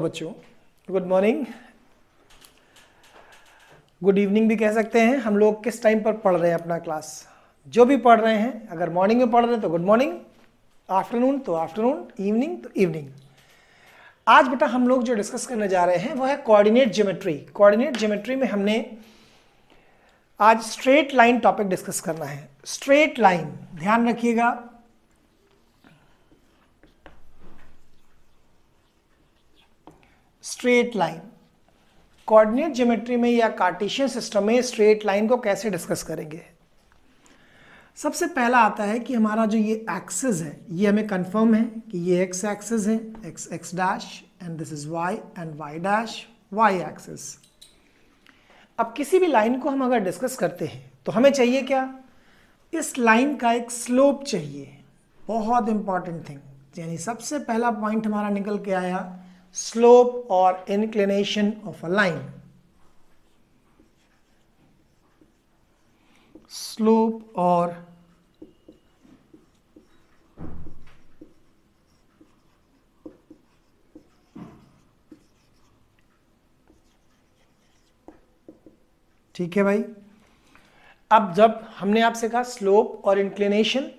बच्चों, good morning, good evening भी कह सकते हैं। हम लोग किस टाइम पर पढ़ रहे हैं अपना क्लास? जो भी पढ़ रहे हैं, अगर मॉर्निंग में पढ़ रहे हैं तो गुड मॉर्निंग, आफ्टरनून तो आफ्टरनून, इवनिंग तो इवनिंग। आज बेटा हम लोग जो डिस्कस करने जा रहे हैं वो है कोऑर्डिनेट ज्योमेट्री। कोऑर्डिनेट ज्योमेट्री में हमने आज स्ट्रेट लाइन टॉपिक डिस्कस करना है। स्ट्रेट लाइन, ध्यान रखिएगा, स्ट्रेट लाइन कोऑर्डिनेट ज्योमेट्री में या कार्टेशियन सिस्टम में स्ट्रेट लाइन को कैसे डिस्कस करेंगे। सबसे पहला आता है कि हमारा जो ये एक्सिस है ये हमें कंफर्म है कि ये एक्स एक्सिस है, X X dash, and this is Y and Y dash Y axis. अब किसी भी लाइन को हम अगर डिस्कस करते हैं तो हमें चाहिए क्या? इस लाइन का एक स्लोप चाहिए, बहुत इंपॉर्टेंट थिंग। यानी सबसे पहला पॉइंट हमारा निकल के आया स्लोप और inclination of a line. Slope और ठीक है भाई। अब जब हमने आपसे कहा स्लोप और इंक्लिनेशन,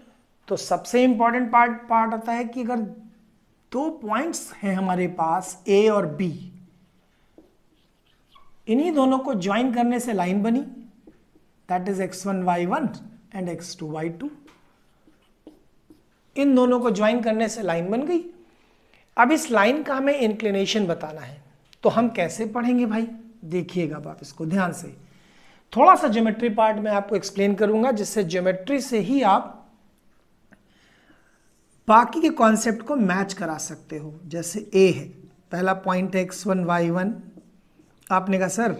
तो सबसे इंपॉर्टेंट पार्ट आता है कि अगर दो पॉइंट्स हैं हमारे पास ए और बी, इन्हीं दोनों को ज्वाइन करने से लाइन बनी, that is x1 y1 and x2 y2। इन दोनों को ज्वाइन करने से लाइन बन गई। अब इस लाइन का हमें इंक्लिनेशन बताना है, तो हम कैसे पढ़ेंगे भाई? देखिएगा आप इसको ध्यान से। थोड़ा सा ज्योमेट्री पार्ट में आपको एक्सप्लेन करूंगा, जिससे ज्योमेट्री से ही आप बाकी के कॉन्सेप्ट को मैच करा सकते हो। जैसे ए है, पहला पॉइंट है x1 y1, आपने कहा सर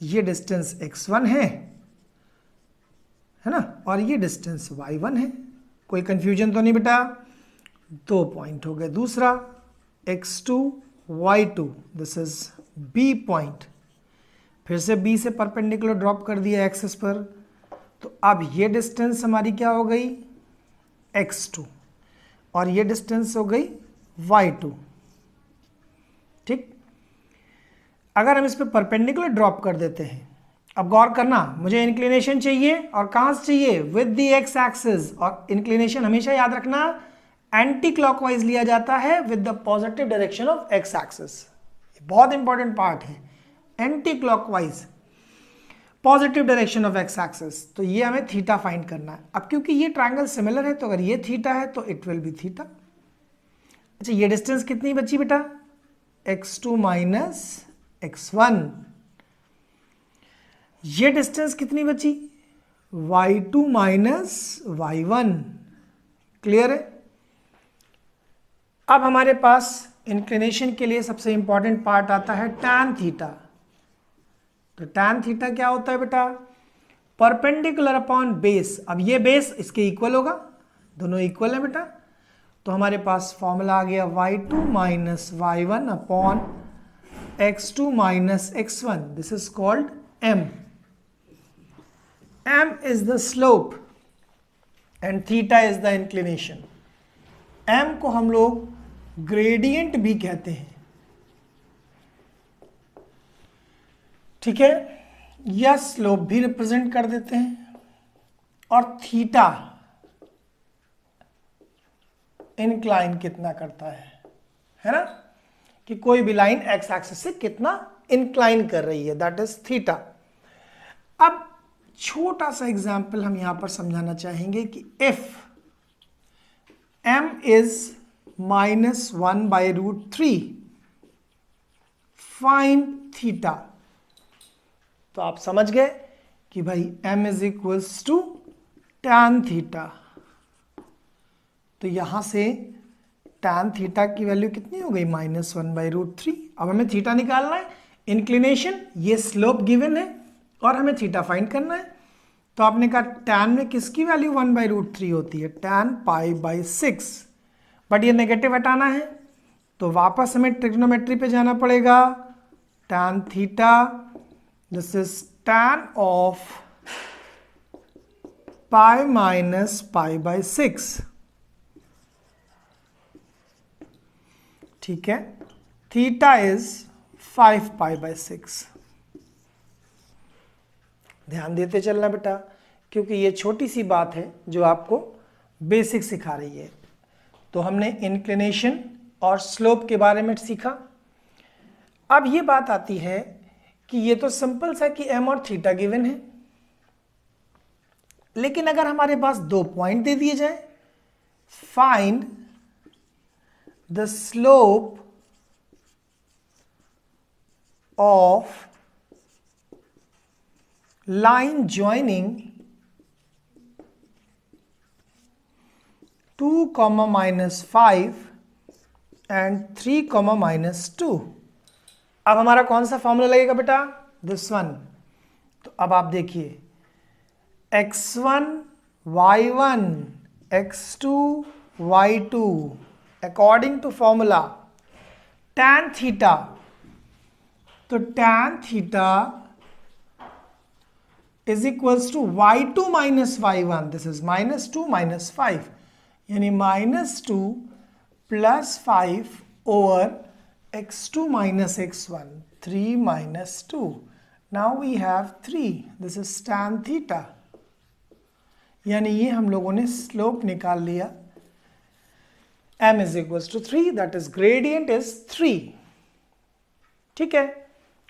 ये डिस्टेंस x1 है ना, और ये डिस्टेंस y1 है, कोई कंफ्यूजन तो नहीं बेटा? दो पॉइंट हो गए। दूसरा x2 y2, this is b point, फिर से b से परपेंडिकुलर ड्रॉप कर दिया एक्सिस पर, तो अब ये डिस्टेंस हमारी क्या हो गई? x2, और ये डिस्टेंस हो गई y2। ठीक, अगर हम इस पे परपेंडिकुलर ड्रॉप कर देते हैं, अब गौर करना, मुझे इंक्लिनेशन चाहिए, और कहां से चाहिए? With the x axis. और इंक्लिनेशन हमेशा याद रखना एंटी क्लॉकवाइज लिया जाता है with the positive direction of x axis. बहुत इंपॉर्टेंट पार्ट है, anti clockwise positive direction of x axis. तो ये हमें थीटा फाइंड करना है। अब क्योंकि ये ट्रायंगल सिमिलर है, तो अगर ये थीटा है तो इट विल बी थीटा। अच्छा, ये डिस्टेंस कितनी बची बेटा? x2 minus x1। ये डिस्टेंस कितनी बची? y2 minus y1। क्लियर है? अब हमारे पास इंक्लिनेशन के लिए सबसे इंपॉर्टेंट पार्ट आता है tan थीटा। तो tan थीटा क्या होता है बेटा? Perpendicular upon base. अब ये बेस इसके इक्वल होगा, दोनों इक्वल है बेटा, तो हमारे पास फॉर्मूला आ गया y2 minus y1 upon x2 minus x1। This is called m। m is the slope and theta is the inclination। m को हम लोग ग्रेडियंट भी कहते हैं, ठीक है, या स्लोप भी रिप्रेजेंट कर देते हैं, और थीटा इंक्लाइन कितना करता है ना, कि कोई भी लाइन एक्स एक्सिस से कितना इंक्लाइन कर रही है, दैट इज थीटा। अब छोटा सा एग्जाम्पल हम यहां पर समझाना चाहेंगे कि if m is -1/√3 find theta, तो आप समझ गए कि भाई m is equals to tan theta. तो यहां से tan थीटा की वैल्यू कितनी हो गई? -1/√3। अब हमें थीटा निकालना है, इंक्लिनेशन, ये स्लोप गिवन है, और हमें थीटा फाइंड करना है। तो आपने कहा tan में किसकी वैल्यू 1/√3 होती है? tan π/6। बट ये नेगेटिव हटाना है, तो वापस हमें ट्रिग्नोमेट्री पे जाना पड़ेगा। tan theta, this is tan of π minus π/6। ठीक है, थीटा इज 5 पाई बाय 6। ध्यान देते चलना बेटा, क्योंकि ये छोटी सी बात है जो आपको बेसिक सिखा रही है। तो हमने इंक्लिनेशन और स्लोप के बारे में सीखा। अब ये बात आती है कि ये तो सिंपल सा कि m और थीटा गिवन है, लेकिन अगर हमारे पास 2 पॉइंट दे दिए जाए, find the slope of line joining 2, -5 and 3, -2। अब हमारा कौन सा फॉर्मूला लगेगा बेटा? This one. तो अब आप देखिए, x1 y1 x2 y2 according to formula tan theta, तो tan theta is equals to y2 minus y1, this is -2 -5, यानी -2 + 5 over x2 minus x1, 3 - 2. Now we have 3. This is tan theta. यानी ये हम लोगों ने स्लोप निकाल लिया। m is equals to 3, that is gradient is 3. ठीक है,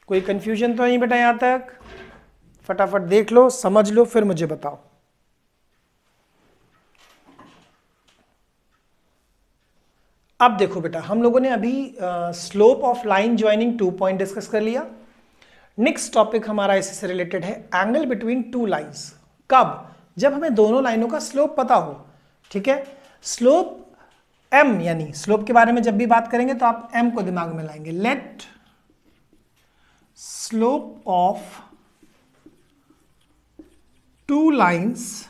कोई कंफ्यूजन तो नहीं बेटा यहां तक? फटाफट देख लो, समझ लो, फिर मुझे बताओ। अब देखो बेटा, हम लोगों ने अभी slope of line joining 2 point discuss कर लिया। नेक्स्ट टॉपिक हमारा इसी से रिलेटेड है, एंगल बिटवीन 2 लाइंस। कब? जब हमें दोनों लाइनों का स्लोप पता हो। ठीक है, स्लोप m, यानी स्लोप के बारे में जब भी बात करेंगे तो आप m को दिमाग में लाएंगे। Let slope of 2 lines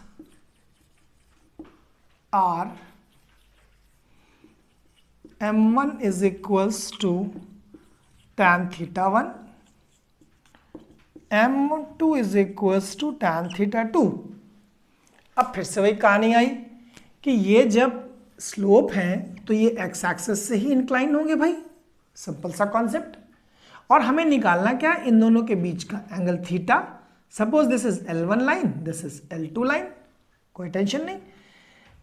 are m1 is equals to tan theta 1, m2 is equals to tan theta 2। अब फिर से वही कहानी आई कि ये जब स्लोप हैं तो ये x एक्सिस से ही इंक्लाइन होंगे भाई, सिंपल सा कॉन्सेप्ट। और हमें निकालना क्या? इन दोनों के बीच का angle theta. Suppose this is L1 line, this is L2 line, कोई टेंशन नहीं।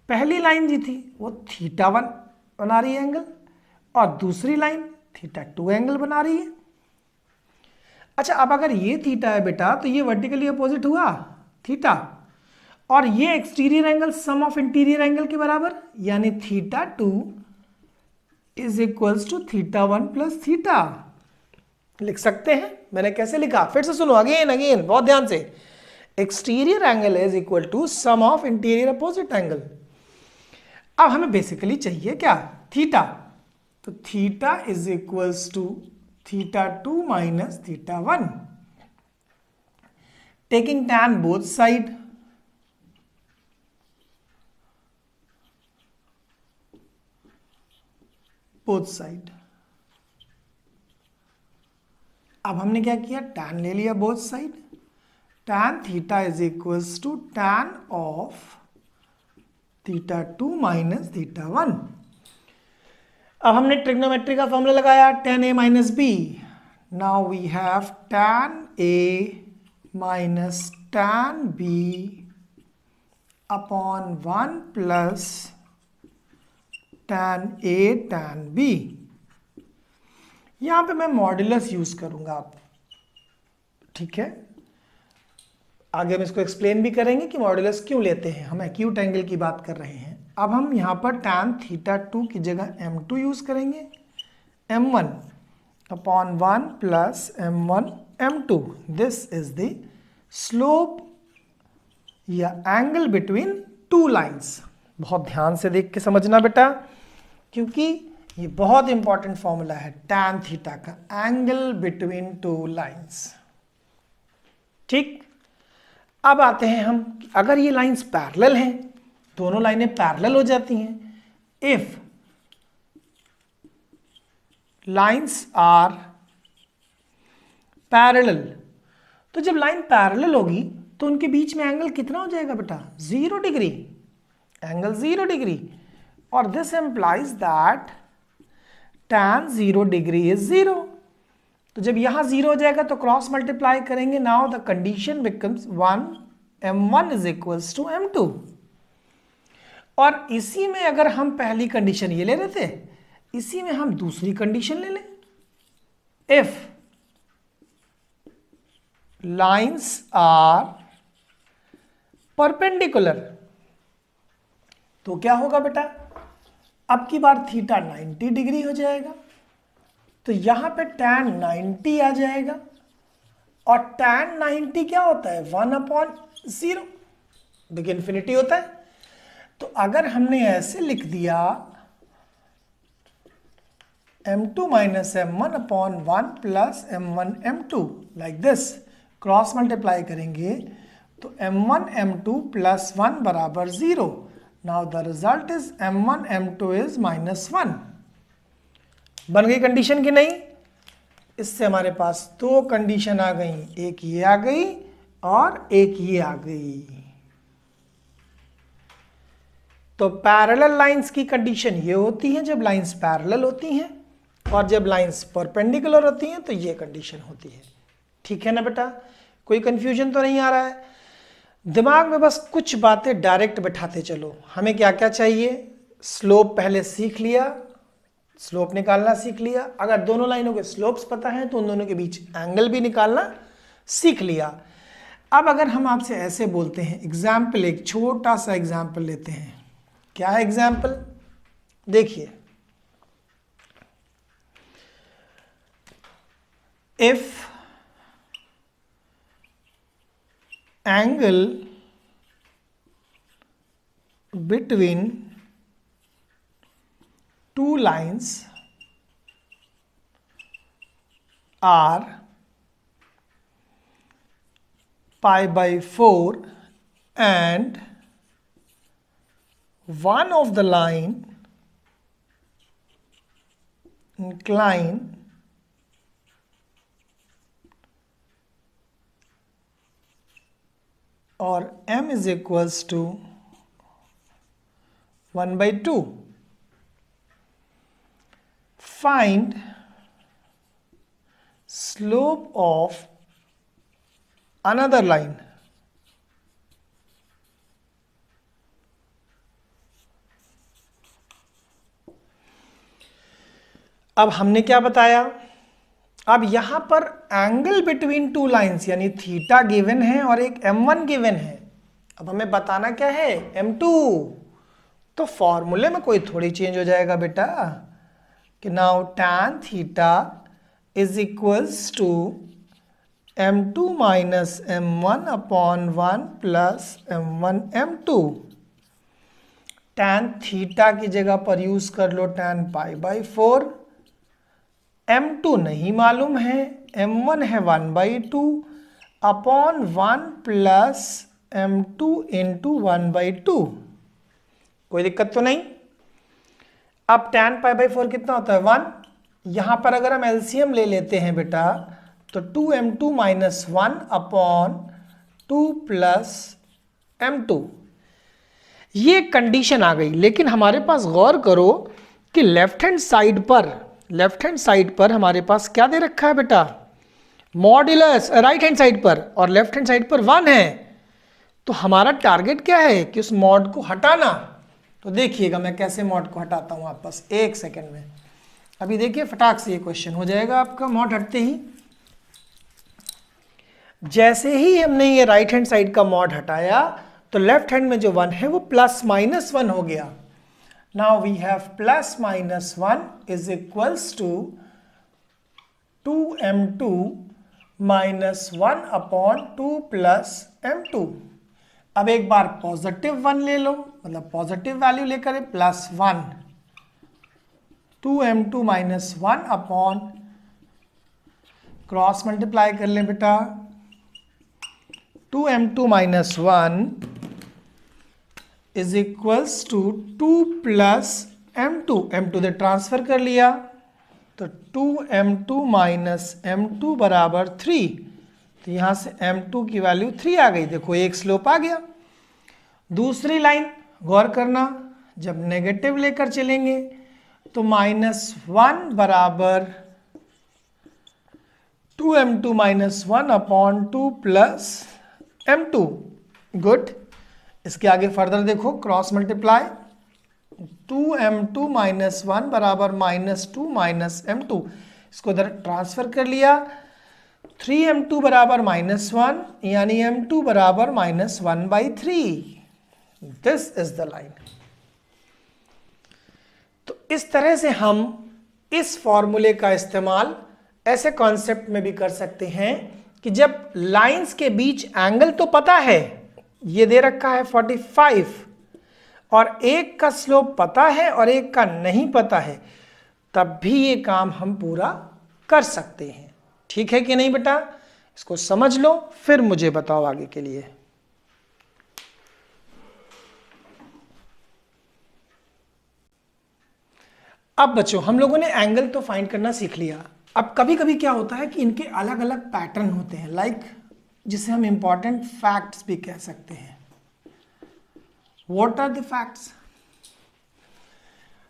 पहली लाइन जी थी वो थीटा 1 बना रही है एंगल, और दूसरी लाइन थीटा 2 एंगल बना रही है। अच्छा, अब अगर ये थीटा है बेटा तो ये वर्टिकली अपोजिट हुआ थीटा, और ये exterior angle sum of interior angle के बराबर, यानी theta 2 is equals to theta 1 plus theta. लिख सकते हैं। मैंने कैसे लिखा? फिर से सुनो, अगेन अगेन, बहुत ध्यान से। Exterior angle is equal to sum of interior opposite angle. अब हमें बेसिकली चाहिए क्या? थीटा। तो theta is equals to theta 2 minus theta 1, taking tan both side, both side. अब हमने क्या किया? टैन ले लिया both side. Tan theta is equals to tan of theta 2 minus theta 1। अब हमने ट्रिग्नोमेट्री का फॉर्मूला लगाया, tan a minus B. Now we have tan a minus tan b upon 1 plus tan a tan b। यहां पे मैं modulus use करूंगा आप, ठीक है? आगे हम इसको एक्सप्लेन भी करेंगे कि मॉड्यूलस क्यों लेते हैं। हम एक्यूट एंगल की बात कर रहे हैं। अब हम यहाँ पर tan थीटा 2 की जगह m2 यूज करेंगे, m1 upon 1 plus m1 m2। This is the slope या एंगल बिटवीन 2 लाइंस। बहुत ध्यान से देख के समझना बेटा, क्योंकि ये बहुत इंपॉर्टेंट फॉर्मूला है tan थीटा का, एंगल बिटवीन 2 लाइंस। ठीक, अब आते हैं हम, अगर ये लाइंस पैरेलल हैं, दोनों लाइनें पैरेलल हो जाती हैं। इफ लाइंस आर पैरेलल, तो जब लाइन पैरेलल होगी तो उनके बीच में एंगल कितना हो जाएगा बेटा? 0 डिग्री, एंगल 0 डिग्री। और this implies that tan 0 degree is 0। तो जब यहां 0 हो जाएगा तो क्रॉस मल्टीप्लाई करेंगे। Now the condition becomes 1 m1 is equals to m2। और इसी में अगर हम पहली कंडीशन ये ले रहे थे, इसी में हम दूसरी कंडीशन ले लें। इफ लाइन्स आर परपेंडिकुलर, तो क्या होगा बेटा, अब की बार थीटा 90 डिग्री हो जाएगा, तो यहां पे tan 90 आ जाएगा। और tan 90 क्या होता है, 1/0, देखिए इन्फिनिटी होता है। तो अगर हमने ऐसे लिख दिया m2 minus m1/1 plus m1 m2 like this, cross multiply करेंगे तो m1 m2 प्लस 1 बराबर 0। Now the result is m1 m2 is -1। बन गई कंडीशन की नहीं? इससे हमारे पास दो कंडीशन आ गई, एक ये आ गई और एक ये आ गई। तो पैरेलल लाइंस की कंडीशन ये होती है जब लाइंस पैरेलल होती हैं, और जब लाइंस परपेंडिकुलर होती हैं तो ये कंडीशन होती है। ठीक है ना बेटा, कोई कंफ्यूजन तो नहीं आ रहा है? दिमाग में बस कुछ बातें डायरेक्ट बैठाते चलो। हमें क्या क्या चाहिए, स्लोप पहले सीख लिया, स्लोप निकालना सीख लिया। अगर दोनों लाइनों के स्लोप्स पता है तो उन दोनों के बीच एंगल भी निकालना सीख लिया। अब अगर हम आपसे ऐसे बोलते हैं, एग्जाम्पल, एक छोटा सा एग्जाम्पल लेते हैं। क्या है एग्जाम्पल? देखिए, if angle between two lines are π/4 and one of the line incline or m is equals to 1/2, find slope of another line अब हमने क्या बताया, अब यहां पर एंगल बिटवीन टू लाइंस यानी थीटा गिवन है और एक m1 गिवन है। अब हमें बताना क्या है, m2। तो फॉर्मूले में कोई थोड़ी चेंज हो जाएगा बेटा, कि now tan theta is equals to m2 minus m1/1 plus m1 m2। tan theta की जगह पर यूज कर लो tan π/4। m2 नहीं मालूम है, m1 है 1/2 अपॉन 1 प्लस m2 इंटू 1/2। कोई दिक्कत तो नहीं? अब tan π/4 कितना होता है, 1। यहां पर अगर हम एलसीएम ले लेते हैं बेटा तो 2m2 minus 1 upon 2 plus m2, ये कंडीशन आ गई। लेकिन हमारे पास गौर करो कि लेफ्ट हैंड साइड पर हमारे पास क्या दे रखा है बेटा, मॉड्यूलस राइट हैंड साइड पर, और लेफ्ट हैंड साइड पर 1 है। तो हमारा टारगेट क्या है कि उस मॉड को हटाना। तो देखिएगा मैं कैसे मॉड को हटाता हूं, आप बस एक सेकेंड में। अभी देखिए फटाक से ये क्वेश्चन हो जाएगा आपका मॉड हटते ही। जैसे ही हमने ये राइट हैंड साइड का मॉड हटाया तो लेफ्ट हैंड में जो 1 है वो प्लस माइनस 1 हो गया। Now we have plus minus 1 is equals to 2m2 minus 1 upon 2 plus m2। अब एक बार पॉजिटिव 1 ले लो, मतलब पॉजिटिव वैल्यू लेकर +1, 2m2 minus 1 upon, cross multiply कर लें बेटा, 2m2 minus 1 is equals to 2 plus m2। m2 से ट्रांसफर कर लिया तो 2m2 माइनस m2 बराबर 3। तो यहां से m2 की वैल्यू 3 आ गई। देखो एक स्लोप आ गया। दूसरी लाइन गौर करना, जब नेगेटिव लेकर चलेंगे तो -1 बराबर 2m2 - 1 upon 2 plus m2। Good. इसके आगे फर्दर देखो, क्रॉस मल्टीप्लाई, 2m2 - 1 बराबर -2 माइनस m2। इसको इधर ट्रांसफर कर लिया, 3m2 बराबर -1 यानी m2 बराबर -1/3। This is the line. तो इस तरह से हम इस फॉर्मूले का इस्तेमाल ऐसे कॉन्सेप्ट में भी कर सकते हैं कि जब लाइंस के बीच एंगल तो पता है, ये दे रखा है 45, और एक का स्लोप पता है और एक का नहीं पता है, तब भी ये काम हम पूरा कर सकते हैं। ठीक है कि नहीं बेटा? इसको समझ लो, फिर मुझे बताओ आगे के लिए। अब बच्चों, हम लोगों ने एंगल तो फाइंड करना सीख लिया। अब कभी कभी क्या होता है कि इनके अलग अलग पैटर्न होते हैं, लाइक जिसे हम इंपॉर्टेंट फैक्ट्स भी कह सकते हैं। What are the facts?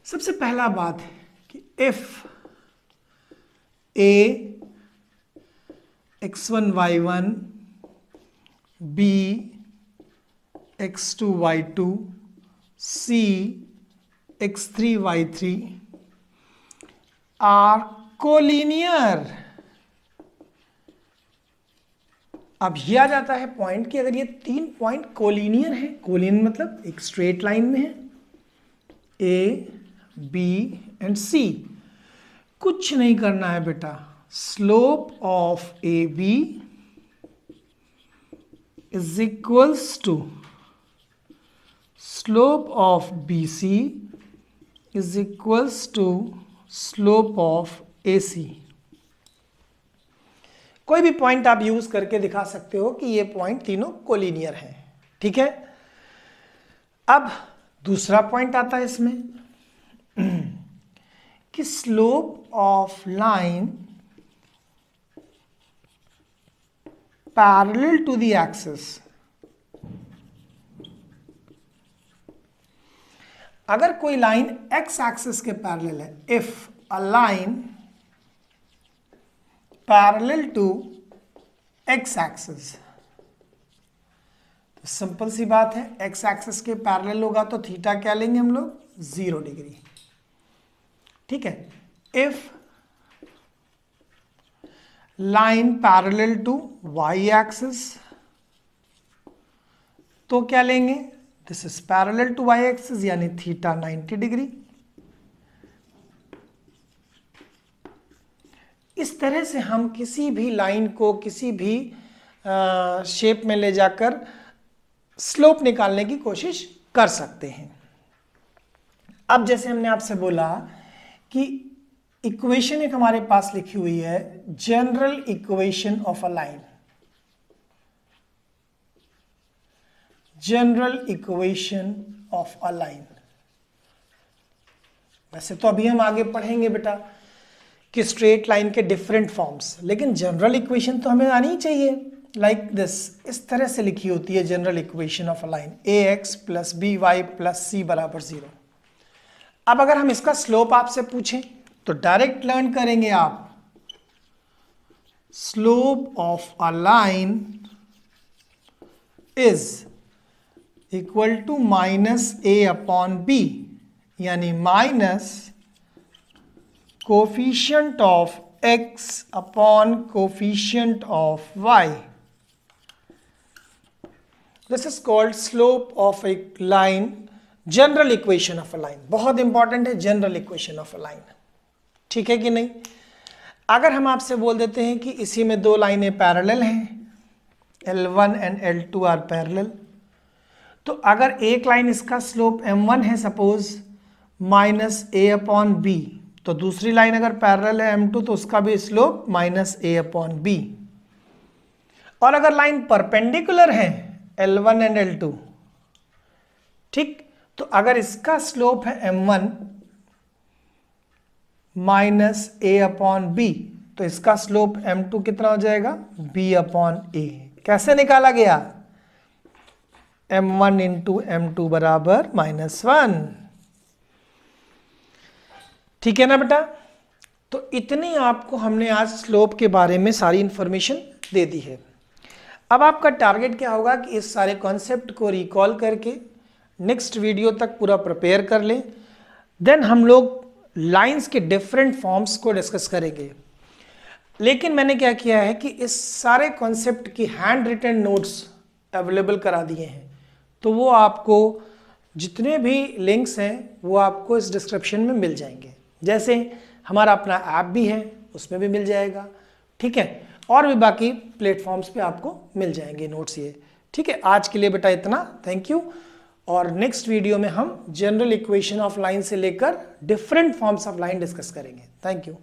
सबसे पहला बात है कि if A x1 y1 b x2 y2 c x3 y3 are collinear. अब ये आ जाता है पॉइंट कि अगर ये 3 पॉइंट कोलिनियर है, कोलिनियर मतलब एक स्ट्रेट लाइन में है, ए बी एंड सी, कुछ नहीं करना है बेटा, slope of A B is equals to slope of B C is equals to slope of A C. कोई भी पॉइंट आप यूज करके दिखा सकते हो कि ये पॉइंट तीनों कोलिनियर हैं। ठीक है। अब दूसरा पॉइंट आता है इसमें कि slope of line parallel to the axis, अगर कोई लाइन एक्स एक्सिस के पैरेलल है, if a line parallel to X axis, तो सिंपल सी बात है, एक्स एक्सिस के पैरेलल होगा तो थीटा क्या लेंगे हम लोग? 0 डिग्री। ठीक है। If line parallel to Y axis, तो क्या लेंगे? This is parallel to Y axis यानी थीटा 90 डिग्री। इस तरह से हम किसी भी लाइन को किसी भी शेप में ले जाकर स्लोप निकालने की कोशिश कर सकते हैं। अब जैसे हमने आपसे बोला कि इक्वेशन एक हमारे पास लिखी हुई है, general equation of a line, general equation of a line. वैसे तो अभी हम आगे पढ़ेंगे बेटा कि स्ट्रेट लाइन के डिफरेंट फॉर्म्स, लेकिन जनरल इक्वेशन तो हमें आनी ही चाहिए। लाइक दिस, इस तरह से लिखी होती है general equation of a line, ax plus B Y plus C बराबर 0। अब अगर हम इसका स्लोप आपसे पूछें तो डायरेक्ट लर्न करेंगे आप, slope of a line is equal to minus A upon B, यानी minus coefficient of x upon coefficient of y। This is called slope of a line, general equation of a line. बहुत important है general equation of a line. ठीक है कि नहीं? अगर हम आपसे बोल देते हैं कि इसी में दो लाइनें पैरेलल हैं, L1 and L2 are parallel, तो अगर एक लाइन इसका स्लोप m1 है suppose minus A upon B, तो दूसरी लाइन अगर पैरेलल है m2 तो उसका भी slope minus A upon B. और अगर लाइन परपेंडिकुलर है L1 एंड L2, ठीक, तो अगर इसका स्लोप है m1 minus A upon B, तो इसका स्लोप m2 कितना हो जाएगा? b अपॉन ए। कैसे निकाला गया? m1 इंटू m2 बराबर -1। ठीक है ना बेटा। तो इतनी आपको हमने आज स्लोप के बारे में सारी इंफॉर्मेशन दे दी है। अब आपका टारगेट क्या होगा कि इस सारे कॉन्सेप्ट को रिकॉल करके नेक्स्ट वीडियो तक पूरा प्रिपेयर कर लें। देन हम लोग लाइंस के डिफरेंट फॉर्म्स को डिस्कस करेंगे। लेकिन मैंने क्या किया है कि इस सारे कॉन्सेप्ट की हैंड रिटन नोट्स अवेलेबल करा दिए हैं, तो वो आपको जितने भी लिंक्स हैं वो आपको इस डिस्क्रिप्शन में मिल जाएंगे। जैसे हमारा अपना ऐप भी है, उसमें भी मिल जाएगा, ठीक है, और भी बाकी प्लेटफॉर्म्स पे आपको मिल जाएंगे नोट्स ये, ठीक है। आज के लिए बेटा इतना, थैंक यू। और नेक्स्ट वीडियो में हम जनरल इक्वेशन ऑफ लाइन से लेकर different forms of line discuss करेंगे। Thank you.